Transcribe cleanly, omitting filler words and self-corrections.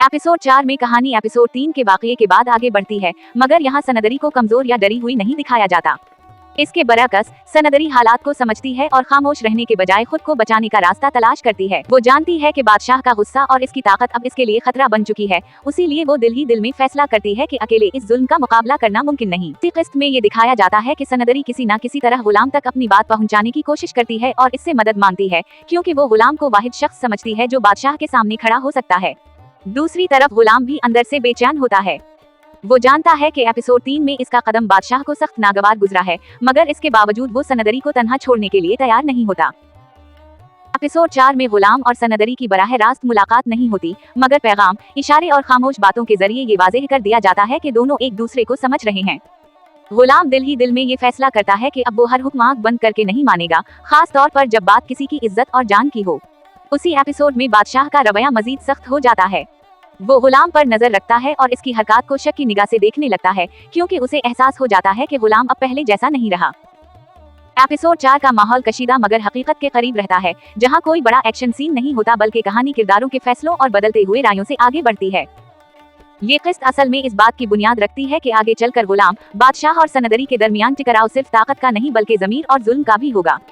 Episode 4 में कहानी episode 3 के वाकये के बाद आगे बढ़ती है, मगर यहाँ सनदरी को कमजोर या डरी हुई नहीं दिखाया जाता। इसके बरअक्स सनदरी हालात को समझती है और खामोश रहने के बजाय खुद को बचाने का रास्ता तलाश करती है। वो जानती है कि बादशाह का गुस्सा और इसकी ताकत अब इसके लिए खतरा बन चुकी है, इसीलिए वो दिल ही दिल में फैसला करती है कि अकेले इस जुल्म का मुकाबला करना मुमकिन नहीं। इसी किस्त में ये दिखाया जाता है कि सनदरी किसी न किसी तरह गुलाम तक अपनी बात पहुँचाने की कोशिश करती है और इससे मदद मांगती है, क्योंकि वो गुलाम को वाहिद शख्स समझती है जो बादशाह के सामने खड़ा हो सकता है। दूसरी तरफ गुलाम भी अंदर से बेचैन होता है। वो जानता है कि एपिसोड 3 में इसका कदम बादशाह को सख्त नागवार गुजरा है, मगर इसके बावजूद वो सनदरी को तन्हा छोड़ने के लिए तैयार नहीं होता। एपिसोड 4 में गुलाम और सनदरी की बराह रास्त मुलाकात नहीं होती, मगर पैगाम, इशारे और खामोश बातों के जरिए ये वाज़ेह कर दिया जाता है कि दोनों एक दूसरे को समझ रहे हैं। गुलाम दिल ही दिल में ये फैसला करता है कि अब वो हर हुक्म आंख बंद करके नहीं मानेगा, खास तौर पर जब बात किसी की इज्जत और जान की हो। उसी एपिसोड में बादशाह का रवैया मजीद सख्त हो जाता है। वो गुलाम पर नजर रखता है और इसकी हरकत को शक की निगाह से देखने लगता है, क्योंकि उसे एहसास हो जाता है कि गुलाम अब पहले जैसा नहीं रहा। एपिसोड 4 का माहौल कशीदा मगर हकीकत के करीब रहता है, जहां कोई बड़ा एक्शन सीन नहीं होता, बल्कि कहानी किरदारों के फैसलों और बदलते हुए रायों से आगे बढ़ती है। ये किस्त असल में इस बात की बुनियाद रखती है कि आगे चलकर गुलाम, बादशाह और सनदरी के दरमियान टकराव सिर्फ ताकत का नहीं बल्कि जमीर और जुल्म का भी होगा।